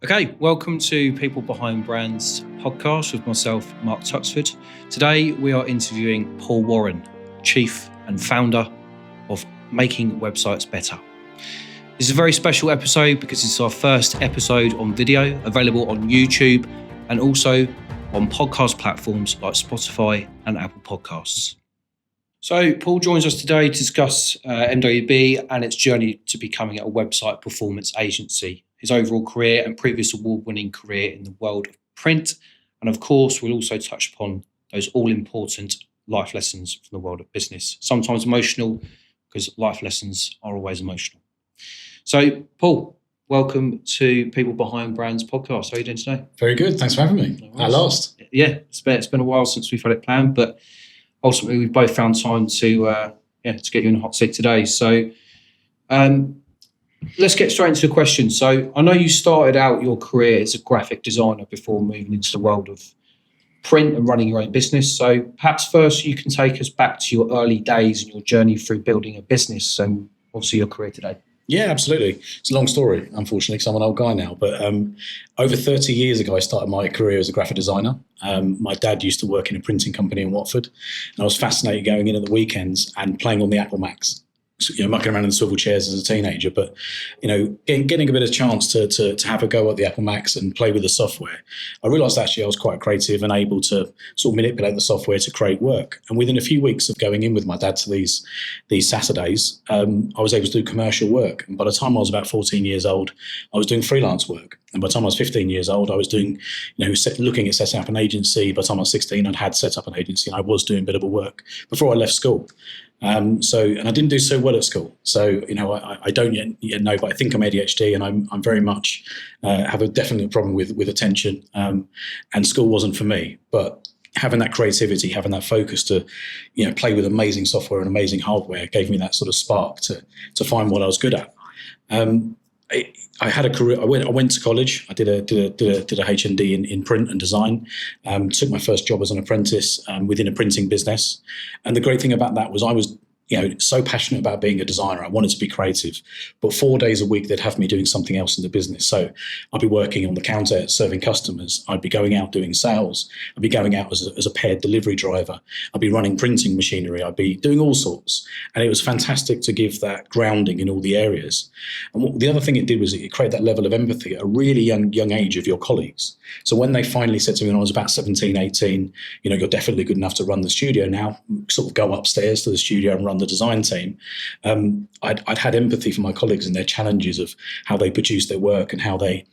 Okay, welcome to People Behind Brands podcast with myself, Mark Tuxford. Today we are interviewing Paul Warren, Chief and Founder of Making Websites Better. This is a very special episode because it's our first episode on video, available on YouTube and also on podcast platforms like Spotify and Apple Podcasts. So Paul joins us today to discuss MWB and its journey to becoming a website performance agency, his overall career and previous award-winning career in the world of print. And of course, we'll also touch upon those all-important life lessons from the world of business, sometimes emotional because life lessons are always emotional. So Paul, welcome to People Behind Brands podcast. How are you doing today? Very good. Thanks for having me. At last. Yeah, it's been a while since we've had it planned, but ultimately we've both found time to get you in the hot seat today. So let's get straight into the question. So I know you started out your career as a graphic designer before moving into the world of print and running your own business. So perhaps first you can take us back to your early days and your journey through building a business and obviously your career today. Yeah, absolutely. It's a long story, unfortunately, because I'm an old guy now. But over 30 years ago, I started my career as a graphic designer. My dad used to work in a printing company in Watford, and I was fascinated going in at the weekends and playing on the Apple Macs. Mucking around in the swivel chairs as a teenager, but getting a bit of chance to have a go at the Apple Macs and play with the software, I realised actually I was quite creative and able to sort of manipulate the software to create work. And within a few weeks of going in with my dad to these Saturdays, I was able to do commercial work. And by the time I was about 14 years old, I was doing freelance work. And by the time I was 15 years old, I was doing, looking at setting up an agency. By the time I was 16, I'd had set up an agency and I was doing billable work before I left school. And I didn't do so well at school. So, I don't yet know, but I think I'm ADHD and I'm very much have a definite problem with attention. And school wasn't for me, but having that creativity, having that focus to, play with amazing software and amazing hardware gave me that sort of spark to find what I was good at. I had a career. I went to college. I did a HND in print and design. Took my first job as an apprentice within a printing business. And the great thing about that was I was so passionate about being a designer. I wanted to be creative, but 4 days a week they'd have me doing something else in the business. So I'd be working on the counter serving customers. I'd be going out doing sales. I'd be going out as a paired delivery driver. I'd be running printing machinery. I'd be doing all sorts. And it was fantastic to give that grounding in all the areas. And the other thing it did was it created that level of empathy at a really young age of your colleagues. So when they finally said to me when I was about 17, 18, you're definitely good enough to run the studio now, sort of go upstairs to the studio and run the design team, I'd had empathy for my colleagues and their challenges of how they produce their work and how they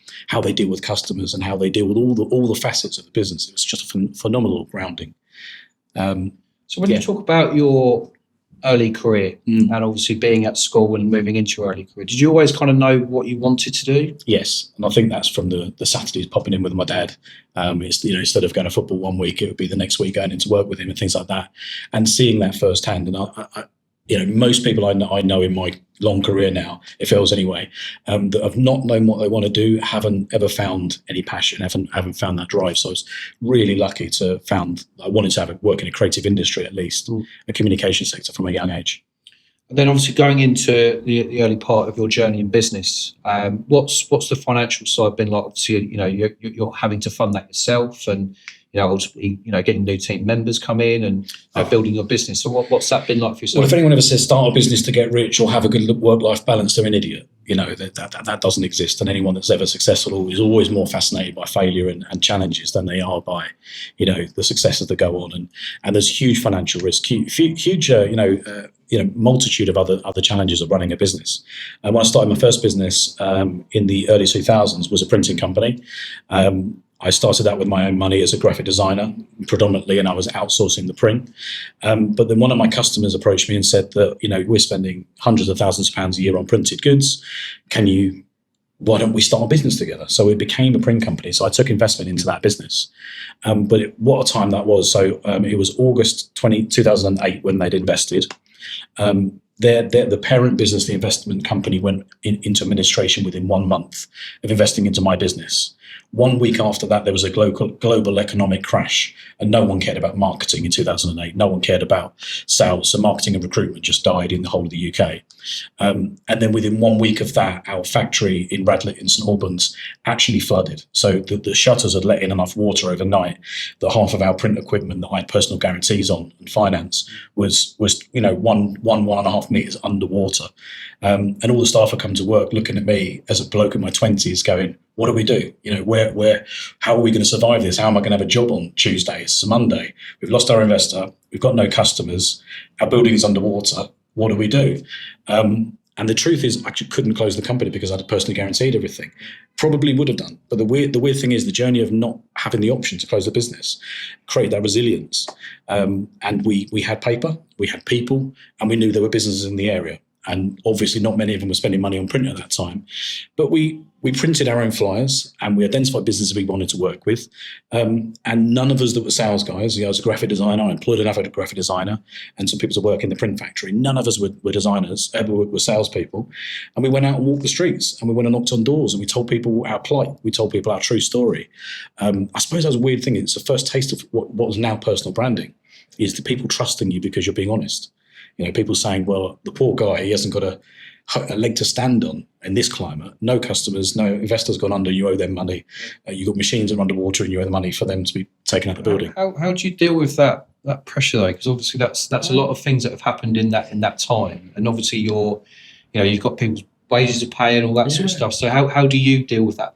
deal with customers and how they deal with all the facets of the business. It was just a phenomenal grounding. So when you talk about your early career and obviously being at school and moving into your early career, did you always kind of know what you wanted to do? Yes, and I think that's from the Saturdays popping in with my dad. It's, instead of going to football one week, it would be the next week going into work with him and things like that, and seeing that firsthand. And most people I know in my long career now, it feels anyway, that have not known what they want to do, haven't ever found any passion, haven't found that drive. So I was really lucky to found I wanted to have work in a creative industry, at least a communication sector from a young age. And then obviously going into the early part of your journey in business, what's the financial side been like? Obviously, you're having to fund that yourself and ultimately, getting new team members come in and building your business. So what's that been like for yourself? Well, if anyone ever says start a business to get rich or have a good work-life balance, they're an idiot. That doesn't exist. And anyone that's ever successful is always more fascinated by failure and challenges than they are by, the successes that go on. And there's huge financial risk, huge multitude of other challenges of running a business. And when I started my first business in the early 2000s was a printing company. I started out with my own money as a graphic designer predominantly, and I was outsourcing the print. But then one of my customers approached me and said that, we're spending hundreds of thousands of pounds a year on printed goods. Why don't we start a business together? So it became a print company. So I took investment into that business. What a time that was. So it was August 2008 when they'd invested. The parent business, the investment company, went into administration within 1 month of investing into my business. 1 week after that, there was a global economic crash, and no one cared about marketing in 2008. No one cared about sales. So marketing and recruitment just died in the whole of the UK. And then within 1 week of that, our factory in Radlett in St Albans actually flooded. So the shutters had let in enough water overnight that half of our print equipment that I had personal guarantees on and finance was 1.5 meters underwater. And all the staff had come to work looking at me as a bloke in my 20s going, what do we do? How are we going to survive this? How am I going to have a job on Tuesday? It's a Monday. We've lost our investor. We've got no customers. Our building is underwater. What do we do? And the truth is, I actually couldn't close the company because I'd personally guaranteed everything. Probably would have done. But the weird thing is the journey of not having the option to close the business created that resilience. And we had paper, we had people, and we knew there were businesses in the area. And obviously not many of them were spending money on print at that time. But we printed our own flyers and we identified businesses we wanted to work with. And none of us that were sales guys, I was a graphic designer, I employed another graphic designer and some people to work in the print factory. None of us were designers, were salespeople. And we went out and walked the streets and we went and knocked on doors and we told people our plight. We told people our true story. I suppose that was a weird thing. It's the first taste of what was now personal branding, is the people trusting you because you're being honest. People saying, well, the poor guy, he hasn't got a leg to stand on in this climate. No customers, no investors gone under, you owe them money. You've got machines that are underwater and you owe the money for them to be taken out the building. How do you deal with that pressure though? Because obviously that's a lot of things that have happened in that time. And obviously you've got people's wages to pay and all that sort of stuff. So how do you deal with that?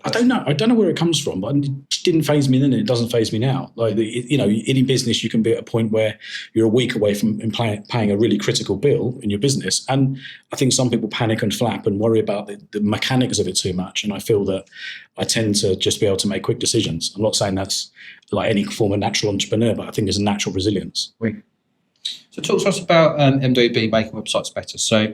I don't know where it comes from, but it didn't faze me then and it doesn't faze me now. Like, in business, you can be at a point where you're a week away from paying a really critical bill in your business. And I think some people panic and flap and worry about the mechanics of it too much. And I feel that I tend to just be able to make quick decisions. I'm not saying that's like any form of natural entrepreneur, but I think there's a natural resilience. So talk to us about MWB making websites better. So,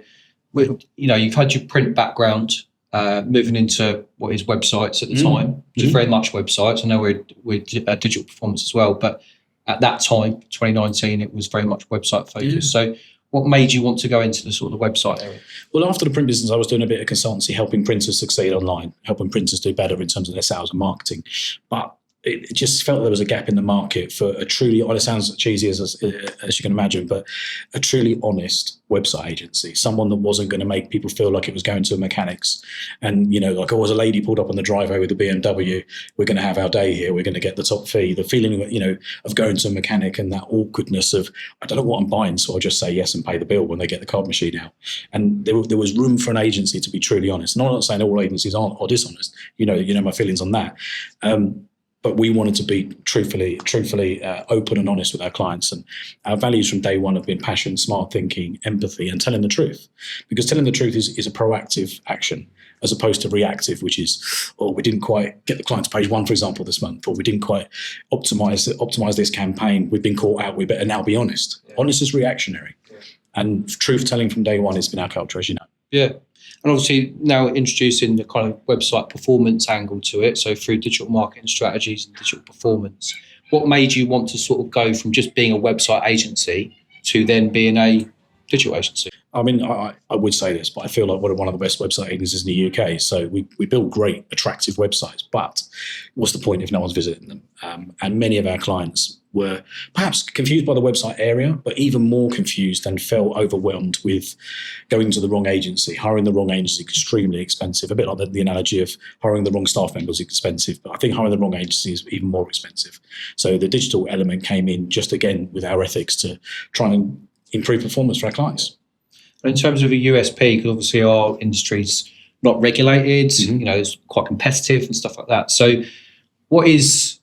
you've had your print background, moving into what is websites at the time, which is very much websites. I know we're digital performance as well, but at that time, 2019, it was very much website focused. So what made you want to go into the sort of website area? Well, after the print business, I was doing a bit of consultancy, helping printers succeed online, helping printers do better in terms of their sales and marketing. But it just felt there was a gap in the market for a truly, it sounds cheesy as you can imagine, but a truly honest website agency, someone that wasn't going to make people feel like it was going to a mechanics. And, like, was a lady pulled up on the driveway with a BMW, we're going to have our day here, we're going to get the top fee, the feeling, of going to a mechanic and that awkwardness of, I don't know what I'm buying, so I'll just say yes and pay the bill when they get the card machine out. And there was room for an agency to be truly honest. And I'm not saying all agencies are dishonest, you know my feelings on that. But we wanted to be truthfully open and honest with our clients. And our values from day one have been passion, smart thinking, empathy, and telling the truth. Because telling the truth is a proactive action as opposed to reactive, which is, we didn't quite get the client to page 1, for example, this month, or we didn't quite optimize this campaign. We've been caught out. We better now be honest. Yeah. Honest is reactionary. Yeah. And truth telling from day one has been our culture, as you know. Yeah. And obviously now introducing the kind of website performance angle to it, so through digital marketing strategies and digital performance. What made you want to sort of go from just being a website agency to then being a digital agency? I mean, I would say this, but I feel like we're one of the best website agencies in the UK. So we build great, attractive websites, but what's the point if no one's visiting them? And many of our clients were perhaps confused by the website area, but even more confused and felt overwhelmed with going to the wrong agency. Hiring the wrong agency is extremely expensive. A bit like the analogy of hiring the wrong staff member is expensive, but I think hiring the wrong agency is even more expensive. So the digital element came in just again with our ethics to try and improve performance for our clients. In terms of a USP, because obviously our industry's not regulated, it's quite competitive and stuff like that. So what is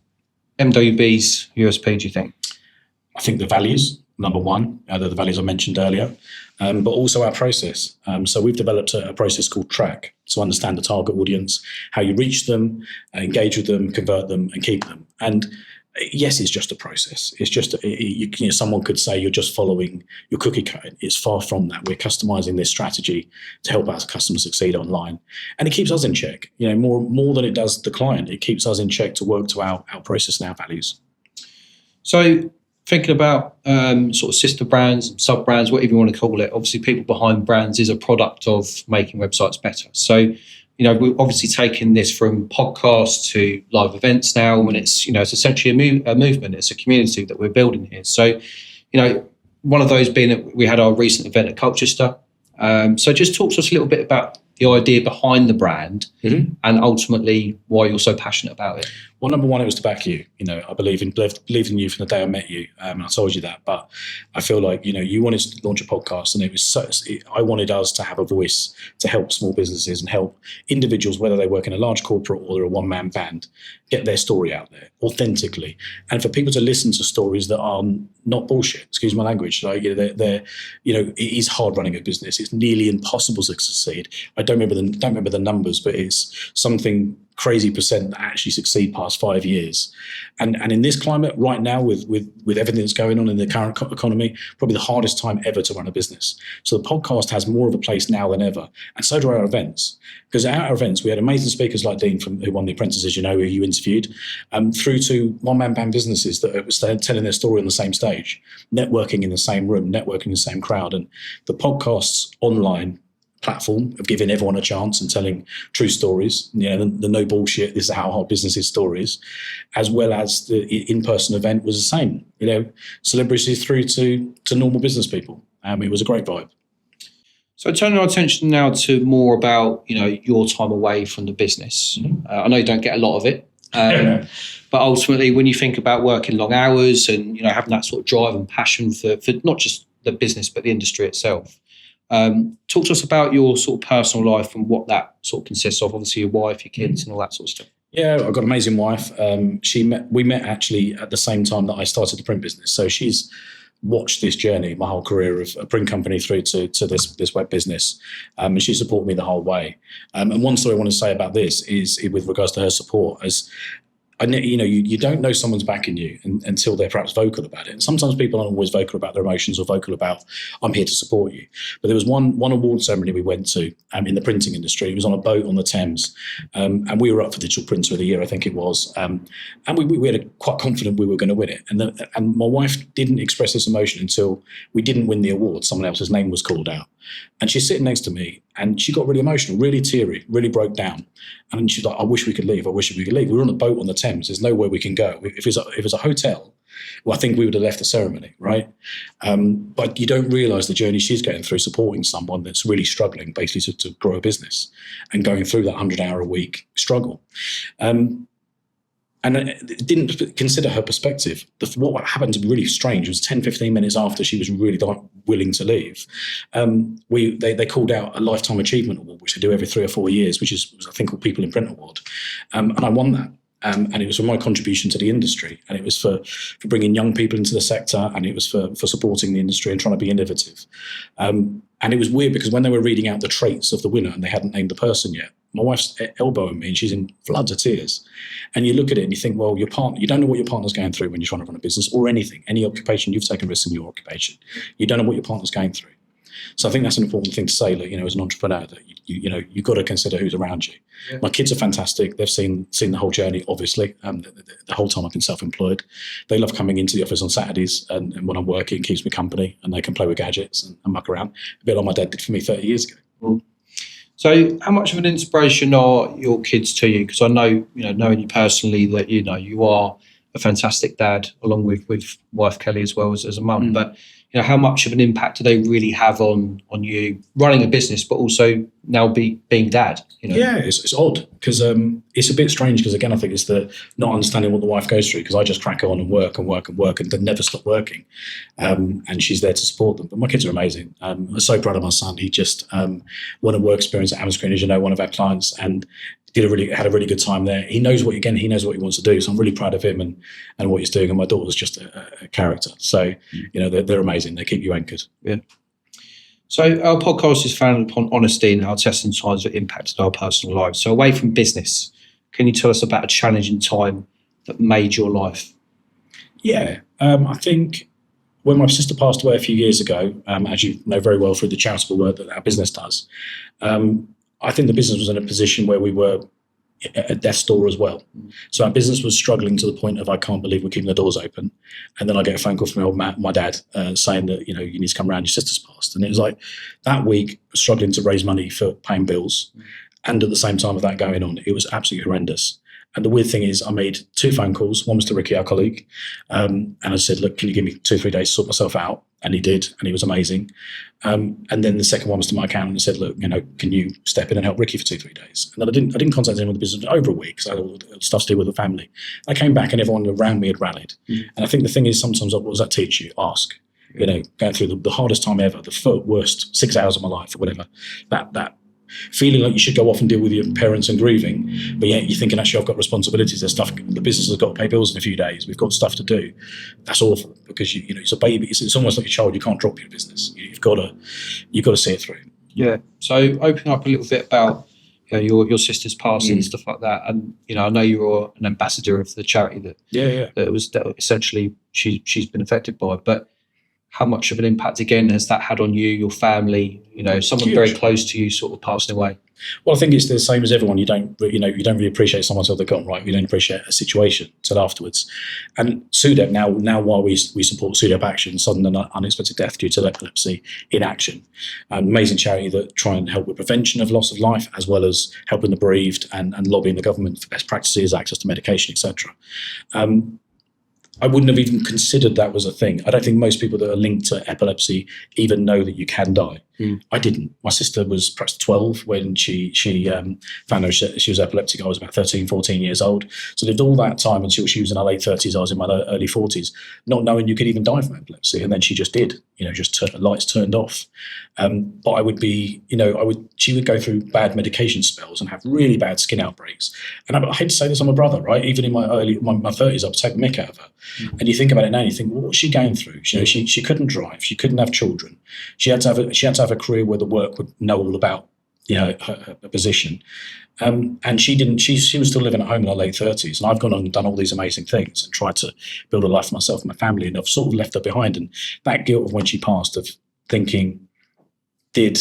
MWB's USP, do you think? I think the values, number one, the values I mentioned earlier, but also our process. So we've developed a process called TRACK to understand the target audience, how you reach them, engage with them, convert them, and keep them. And yes, it's just a process. It's just, someone could say you're just following your cookie code. It's far from that. We're customizing this strategy to help our customers succeed online. And it keeps us in check, more than it does the client. It keeps us in check to work to our process and our values. So Thinking about sort of sister brands, sub brands, whatever you want to call it. Obviously, people behind brands is a product of making websites better. So, we're obviously taking this from podcasts to live events now, and it's essentially a movement. It's a community that we're building here. So, one of those being that we had our recent event at Colchester. So, just talk to us a little bit about the idea behind the brand and ultimately why you're so passionate about it. Well, number one, it was to back you. I believed in you from the day I met you, and I told you that. But I feel like you wanted to launch a podcast, and I wanted us to have a voice to help small businesses and help individuals, whether they work in a large corporate or they're a one-man band, get their story out there authentically, and for people to listen to stories that are not bullshit. Excuse my language. Like it is hard running a business. It's nearly impossible to succeed. I don't remember the numbers, but it's something crazy percent that actually succeed past 5 years. And in this climate right now with everything that's going on in the current economy, probably the hardest time ever to run a business. So the podcast has more of a place now than ever. And so do our events. Because at our events, we had amazing speakers like Dean who won The Apprentices, who you interviewed, through to one-man band businesses that are telling their story on the same stage, networking in the same room, networking in the same crowd. And the podcast's online platform of giving everyone a chance and telling true stories, the no bullshit, this is how hard business is stories, as well as the in-person event was the same, celebrities through to normal business people. It was a great vibe. So turning our attention now to more about, your time away from the business. I know you don't get a lot of it, but ultimately when you think about working long hours and, having that sort of drive and passion for not just the business, but the industry itself, talk to us about your sort of personal life and what that sort of consists of. Obviously your wife, your kids and all that sort of stuff. Yeah, I've got an amazing wife. We met actually at the same time that I started the print business. So she's watched this journey, my whole career of a print company through to this web business. And she supported me the whole way. And one story I want to say about this is with regards to her support, as you don't know someone's backing you until they're perhaps vocal about it. And sometimes people aren't always vocal about their emotions or vocal about, I'm here to support you. But there was one award ceremony we went to in the printing industry. It was on a boat on the Thames. And we were up for Digital Printer of the Year, I think it was. And we had quite confident we were going to win it. And my wife didn't express this emotion until we didn't win the award. Someone else's name was called out. And she's sitting next to me and she got really emotional, really teary, really broke down. And she's like, I wish we could leave. We were on a boat on the Thames. There's nowhere we can go. If it's a hotel, well, I think we would have left the ceremony, right? But you don't realise the journey she's going through supporting someone that's really struggling basically to grow a business and going through that 100-hour-a-week struggle. And I didn't consider her perspective. What happened really strange was 10, 15 minutes after she was really willing to leave, they called out a Lifetime Achievement Award, which they do every 3 or 4 years, which is a thing called People in Print Award. And I won that. And it was for my contribution to the industry. And it was for bringing young people into the sector. And it was for supporting the industry and trying to be innovative. And it was weird because when they were reading out the traits of the winner and they hadn't named the person yet, my wife's elbowing me and she's in floods of tears. And you look at it and you think, well, your partner, you don't know what your partner's going through when you're trying to run a business or anything, any occupation. You've taken risks in your occupation. You don't know what your partner's going through. So I think that's an important thing to say, that, as an entrepreneur, that you've got to consider who's around you. Yeah. My kids are fantastic. They've seen the whole journey, obviously. The whole time I've been self-employed. They love coming into the office on Saturdays and when I'm working, it keeps me company and they can play with gadgets and muck around. A bit like my dad did for me 30 years ago. Mm. So how much of an inspiration are your kids to you? Because I know, knowing you personally, that, you are a fantastic dad, along with wife Kelly as well as a mum. But how much of an impact do they really have on you running a business, but also now being dad? Yeah, it's odd because it's a bit strange because, again, I think it's the not understanding what the wife goes through, because I just crack on and work and then never stop working. And she's there to support them. But my kids are amazing. I'm so proud of my son. He just won a work experience at Amazon, as one of our clients, and had a really good time there. He knows what he wants to do. So I'm really proud of him and what he's doing. And my daughter's just a character. So, they're amazing. They keep you anchored. Yeah. So our podcast is founded upon honesty and how testing times have impacted our personal lives. So away from business, can you tell us about a challenging time that made your life? Yeah. I think when my sister passed away a few years ago, as you know very well through the charitable work that our business does, I think the business was in a position where we were at death's door as well. So our business was struggling to the point of, I can't believe we're keeping the doors open. And then I get a phone call from my dad saying that, you need to come around, your sister's passed. And it was like that week, struggling to raise money for paying bills. And at the same time of that going on, it was absolutely horrendous. And the weird thing is, I made 2 phone calls. One was to Ricky, our colleague. And I said, look, can you give me 2 or 3 days to sort myself out? And he did, and he was amazing. And then the second one was to my accountant and said, look, can you step in and help Ricky for 2 or 3 days? And then I didn't contact anyone with the business for over a week because I had all the stuff to do with the family. I came back and everyone around me had rallied. And I think the thing is, sometimes what does that teach you? Ask. Going through the hardest time ever, the worst 6 hours of my life or whatever, that feeling like you should go off and deal with your parents and grieving, but yet you're thinking, actually, I've got responsibilities. There's stuff. The business has got to pay bills in a few days. We've got stuff to do. That's awful because it's a baby. It's almost like a child. You can't drop your business. You've got to see it through. Yeah. So open up a little bit about your sister's passing and stuff like that. And I know you're an ambassador of the charity that essentially she's been affected by, but how much of an impact, again, has that had on you, your family, someone Huge. Very close to you sort of passing away? Well, I think it's the same as everyone. You don't really appreciate someone until they're gone, right? You don't appreciate a situation until afterwards. And SUDEP now while we support SUDEP Action, sudden and unexpected death due to epilepsy in action, an amazing charity that try and help with prevention of loss of life, as well as helping the bereaved and lobbying the government for best practices, access to medication, etc. I wouldn't have even considered that was a thing. I don't think most people that are linked to epilepsy even know that you can die. I didn't. My sister was perhaps 12 when she found out she was epileptic. I was about 13, 14 years old. So lived all that time until she was in her late 30s. I was in my early 40s, not knowing you could even die from epilepsy. And then she just did, lights turned off. But I would be, she would go through bad medication spells and have really bad skin outbreaks. And I hate to say this, I'm a brother, right? Even in my 30s, I would take the mick out of her. And you think about it now, and you think, well, what's she going through? She couldn't drive. She couldn't have children. She had to have a career where the work would know all about, her position. And she didn't. She was still living at home in her late 30s, and I've gone on and done all these amazing things and tried to build a life for myself and my family, and I've sort of left her behind. And that guilt of when she passed, of thinking, did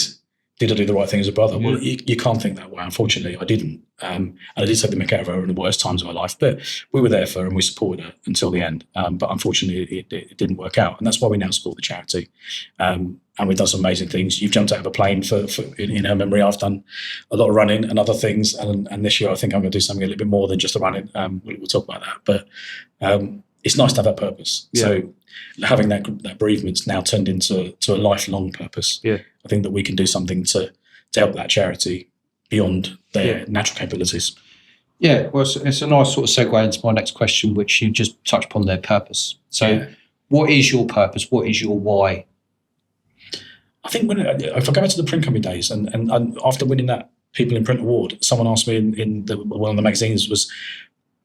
I do the right thing as a brother? Well, you can't think that way. Unfortunately, I didn't. And I did take the mick out of her in the worst times of my life, but we were there for her and we supported her until the end. But unfortunately, it didn't work out. And that's why we now support the charity. And we've done some amazing things. You've jumped out of a plane in her memory. I've done a lot of running and other things. And this year, I think I'm going to do something a little bit more than just the running. We'll talk about that. But it's nice to have that purpose. Yeah. So having that bereavement's now turned into a lifelong purpose. Yeah. I think that we can do something to help that charity beyond their natural capabilities. Yeah, well, it's a nice sort of segue into my next question, which you just touched upon, their purpose. So what is your purpose? What is your why? I think if I go back to the print company days and after winning that People in Print award, someone asked me in one of the magazines was,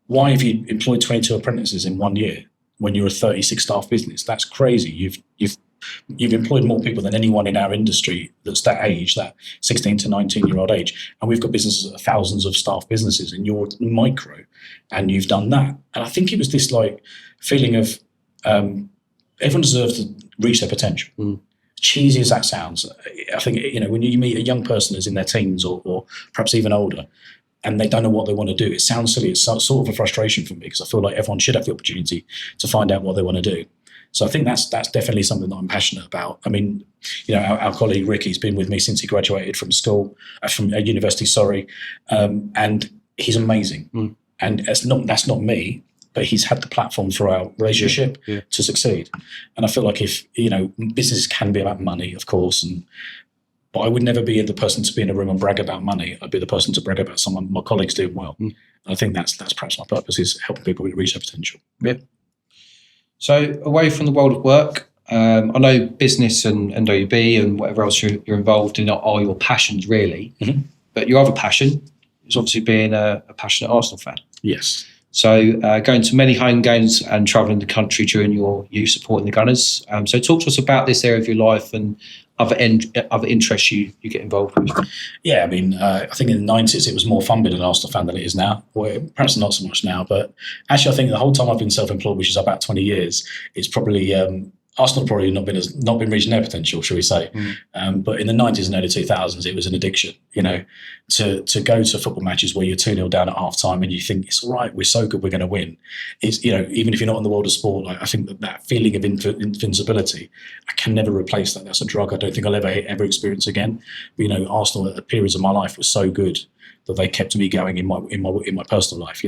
why have you employed 22 apprentices in 1 year when you're a 36 staff business? That's crazy. You've employed more people than anyone in our industry that's that age, that 16 to 19-year-old age. And we've got businesses, thousands of staff businesses, and you're micro, and you've done that. And I think it was this feeling of everyone deserves to reach their potential. Cheesy as that sounds, I think, when you meet a young person who's in their teens or perhaps even older, and they don't know what they want to do, it sounds silly. It's sort of a frustration for me because I feel like everyone should have the opportunity to find out what they want to do. So I think that's definitely something that I'm passionate about. I mean, our colleague Ricky's been with me since he graduated from university, and he's amazing. And that's not me, but he's had the platform through our relationship to succeed. And I feel like if business can be about money, of course, but I would never be the person to be in a room and brag about money. I'd be the person to brag about my colleagues doing well. I think that's perhaps my purpose, is helping people reach their potential. Yeah. So away from the world of work, I know business and NWB and whatever else you're involved in are your passions, really. But your other passion is obviously being a passionate Arsenal fan. Yes. So going to many home games and travelling the country during your youth, supporting the Gunners. So talk to us about this area of your life and other interests you get involved with. Yeah, I mean, I think in the 90s it was more fun being an Arsenal fan than it is now. Well, perhaps not so much now, but actually I think the whole time I've been self-employed, which is about 20 years, it's probably Arsenal probably not been reaching their potential, shall we say? But in the 90s and early 2000s, it was an addiction. To go to football matches where you're 2-0 down at half time and you think it's all right, we're so good, we're going to win. It's even if you're not in the world of sport, I think that feeling of invincibility, I can never replace that. That's a drug I don't think I'll ever experience again. But, Arsenal at periods of my life was so good that they kept me going in my personal life.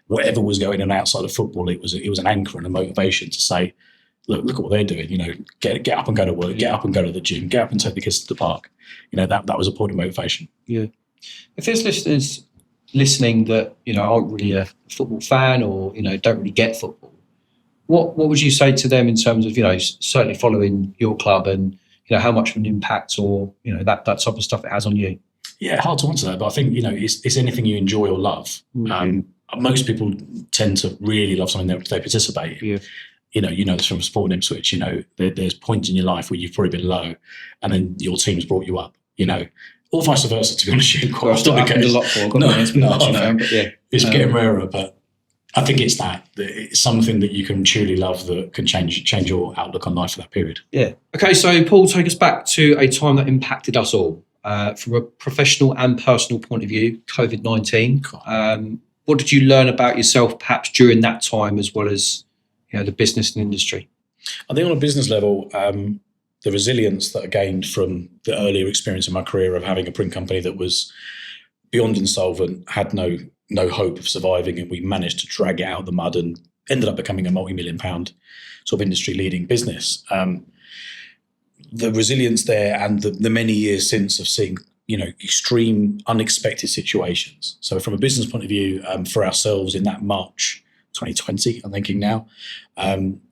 Whatever was going on outside of football, it was an anchor and a motivation to say, look at what they're doing. Get up and go to work, get up and go to the gym, get up and take the kids to the park. That was a point of motivation. Yeah. If there's listeners listening that aren't really a football fan or don't really get football, what would you say to them in terms of certainly following your club and how much of an impact or that type of stuff it has on you? Yeah, hard to answer that, but I think it's anything you enjoy or love. Most people tend to really love something that they participate in. Yeah. You know this from sport in Ipswich. There's points in your life where you've probably been low, and then your team's brought you up. Or vice versa. To be honest, quite often the case. A lot for. It's getting rarer, but I think it's that it's something that you can truly love that can change your outlook on life for that period. Yeah. Okay, so Paul, take us back to a time that impacted us all from a professional and personal point of view. COVID-19. What did you learn about yourself, perhaps during that time, as well as the business and industry? I think on a business level, the resilience that I gained from the earlier experience in my career of having a print company that was beyond insolvent, had no hope of surviving, and we managed to drag it out of the mud and ended up becoming a multi-million-pound sort of industry-leading business. The resilience there and the many years since of seeing extreme, unexpected situations. So from a business point of view, for ourselves in that March 2020, I'm thinking now,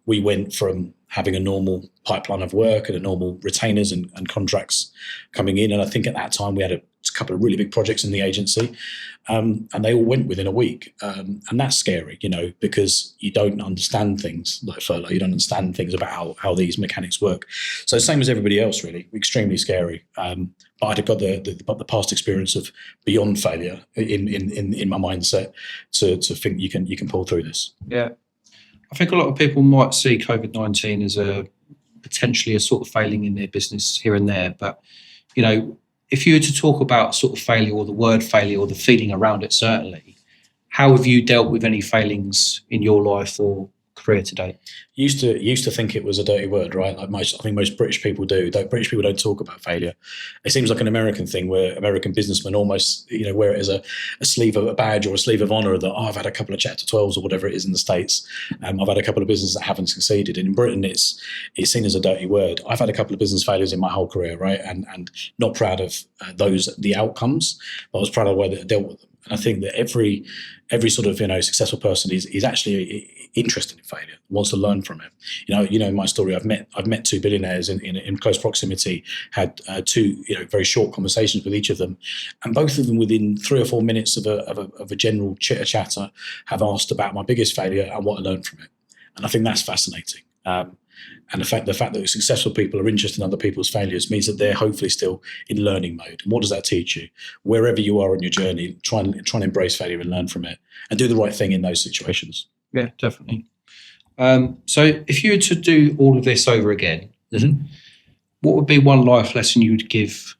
we went from having a normal pipeline of work and a normal retainers and contracts coming in. And I think at that time we had a couple of really big projects in the agency, and they all went within a week. And that's scary, because you don't understand things like furlough. You don't understand things about how these mechanics work. So same as everybody else, really, extremely scary. But I'd have got the past experience of beyond failure in my mindset to think you can pull through this. Yeah. I think a lot of people might see COVID-19 as potentially a sort of failing in their business here and there. But, if you were to talk about sort of failure or the word failure or the feeling around it, certainly, how have you dealt with any failings in your life or career to date? Used to think it was a dirty word, right? Like I think most British people do. British people don't talk about failure. It seems like an American thing where American businessmen almost, wear it as a sleeve of a badge or a sleeve of honour that, I've had a couple of Chapter 12s or whatever it is in the States. I've had a couple of businesses that haven't succeeded. And in Britain, it's seen as a dirty word. I've had a couple of business failures in my whole career, right? And not proud of the outcomes, but I was proud of the way that I dealt with them. And I think that every sort of successful person is actually interested in failure, wants to learn from it. In my story, I've met two billionaires in close proximity, had two very short conversations with each of them, and both of them within 3 or 4 minutes of a general chitter chatter have asked about my biggest failure and what I learned from it. And I think that's fascinating. And the fact that successful people are interested in other people's failures means that they're hopefully still in learning mode. And what does that teach you? Wherever you are in your journey, try and embrace failure and learn from it and do the right thing in those situations. Yeah, definitely. So if you were to do all of this over again, what would be one life lesson you would give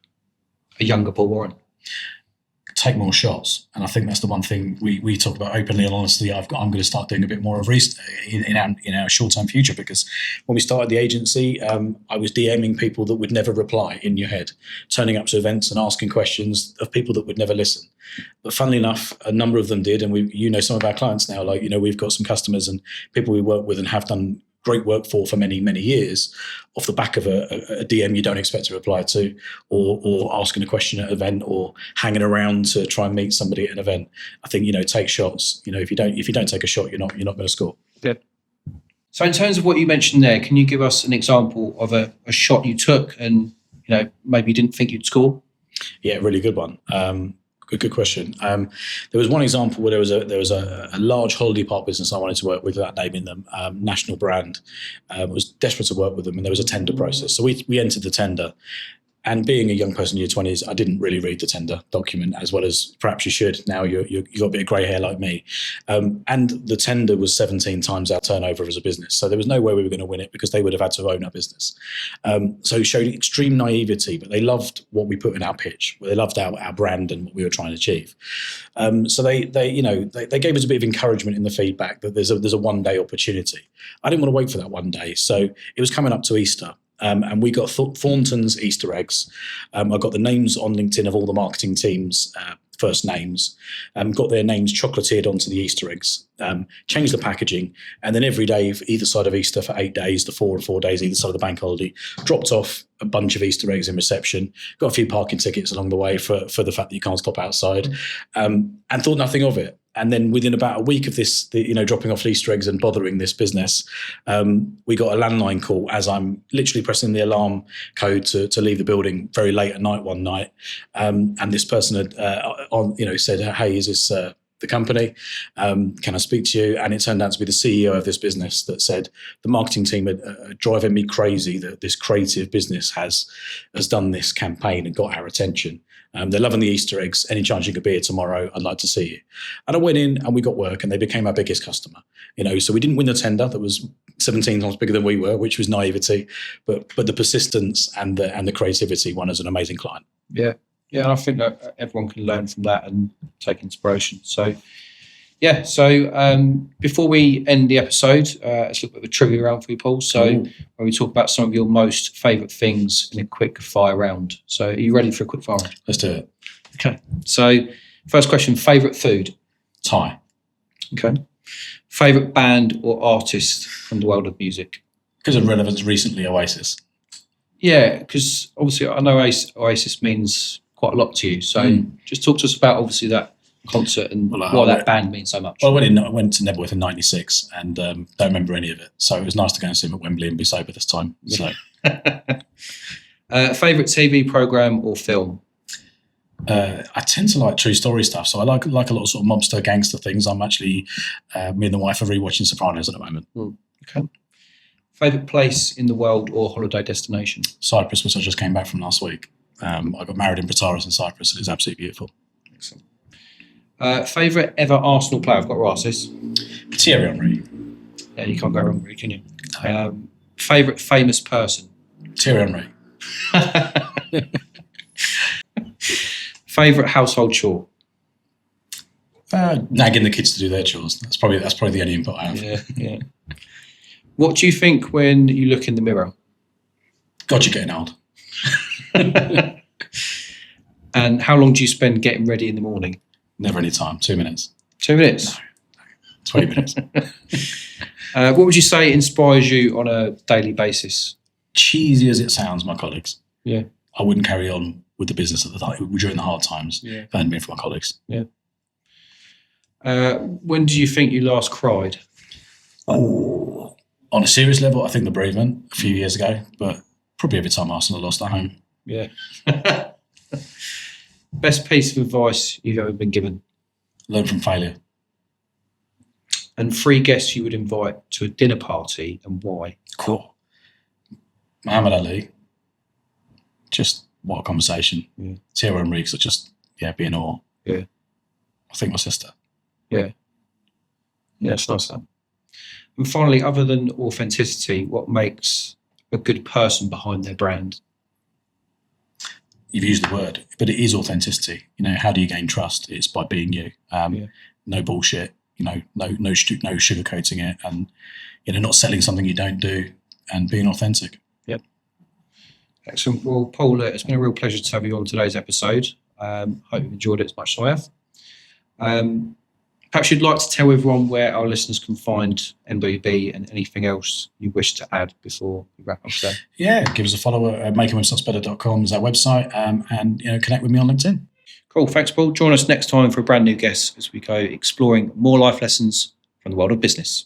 a younger Paul Warren? Take more shots. And I think that's the one thing we talk about openly and honestly. I'm going to start doing a bit more of in our short-term future, because when we started the agency, I was DMing people that would never reply in your head, turning up to events and asking questions of people that would never listen. But funnily enough, a number of them did. And some of our clients now, we've got some customers and people we work with and have done great work for many, many years off the back of a DM you don't expect to reply to, or asking a question at an event, or hanging around to try and meet somebody at an event. I think, take shots. If you don't take a shot, you're not going to score. Yeah. So in terms of what you mentioned there, can you give us an example of a shot you took and, maybe you didn't think you'd score? Yeah, really good one. Good question. There was one example where there was a large holiday park business I wanted to work with, without naming them, national brand. Was desperate to work with them, and there was a tender process. So we entered the tender, And being a young person in your 20s, I didn't really read the tender document as well as perhaps you should. Now you got a bit of grey hair like me. And the tender was 17 times our turnover as a business. So there was no way we were going to win it because they would have had to own our business. So it showed extreme naivety, but they loved what we put in our pitch. They loved our brand and what we were trying to achieve. So they gave us a bit of encouragement in the feedback that there's a one-day opportunity. I didn't want to wait for that one day. So it was coming up to Easter. And we got Thornton's Easter eggs. I got the names on LinkedIn of all the marketing teams, first names, got their names chocolatiered onto the Easter eggs, changed the packaging, and then every day, either side of Easter for 8 days, the 4 and 4 days, either side of the bank holiday, dropped off a bunch of Easter eggs in reception, got a few parking tickets along the way for the fact that you can't stop outside, and thought nothing of it. And then within about a week of this, dropping off Easter eggs and bothering this business, we got a landline call as I'm literally pressing the alarm code to leave the building very late at night one night. And this person had said, "Hey, is this the company? Can I speak to you?" And it turned out to be the CEO of this business that said, "The marketing team are driving me crazy that this creative business has done this campaign and got our attention. They're loving the Easter eggs. Any chance you could be here tomorrow? I'd like to see you." And I went in and we got work and they became our biggest customer. So we didn't win the tender that was 17 times bigger than we were, which was naivety, but the persistence and the creativity won us an amazing client. Yeah. Yeah, and I think that everyone can learn from that and take inspiration. So, yeah. So before we end the episode, let's look at the trivia round for you, Paul. So when we talk about some of your most favourite things in a quick fire round. So are you ready for a quick fire round? Let's do it. Okay. So first question, favourite food? Thai. Okay. Favourite band or artist from the world of music? Because of relevance, recently Oasis. Yeah, because obviously I know Oasis means quite a lot to you. So just talk to us about obviously that concert and why that band means so much. Well, I went to Nebworth in '96 and don't remember any of it. So it was nice to go and see them at Wembley and be sober this time. So, favourite TV programme or film? I tend to like true story stuff. So I like a lot of sort of mobster gangster things. I'm actually, me and the wife are rewatching Sopranos at the moment. Okay. Favourite place in the world or holiday destination? Cyprus, which I just came back from last week. I got married in Protaras in Cyprus. It was absolutely beautiful. Excellent. Favourite ever Arsenal player? I've got to ask this. Thierry Henry. Yeah, you can't go wrong, really, can you? Favourite famous person? Thierry Henry. Favourite household chore? Nagging the kids to do their chores. That's probably the only input I have. Yeah. What do you think when you look in the mirror? God, you're getting old. And how long do you spend getting ready in the morning? Never any time. 2 minutes. 2 minutes? No. 20 minutes. What would you say inspires you on a daily basis? Cheesy as it sounds, my colleagues. Yeah. I wouldn't carry on with the business at the time during the hard times if it hadn't been for my colleagues. Yeah. When do you think you last cried? Oh, on a serious level, I think the bereavement a few years ago, but probably every time Arsenal lost at home. Yeah. Best piece of advice you've ever been given? Learn from failure. And 3 guests you would invite to a dinner party and why? Cool. Muhammad Ali. Just what a conversation. Yeah. Thierry Henry, so just be in awe. Yeah. I think my sister. Yeah. Yeah, it's nice that. And finally, other than authenticity, what makes a good person behind their brand? You've used the word, but it is authenticity. How do you gain trust? It's by being you. No bullshit. No sugarcoating it, and not selling something you don't do, and being authentic. Yep. Excellent. Well, Paul, it's been a real pleasure to have you on today's episode. Hope you've enjoyed it as much as I have. Perhaps you'd like to tell everyone where our listeners can find NWB and anything else you wish to add before we wrap up today. Yeah, give us a follow at makingwebsitesbetter.com is our website, and connect with me on LinkedIn. Cool. Thanks, Paul. Join us next time for a brand new guest as we go exploring more life lessons from the world of business.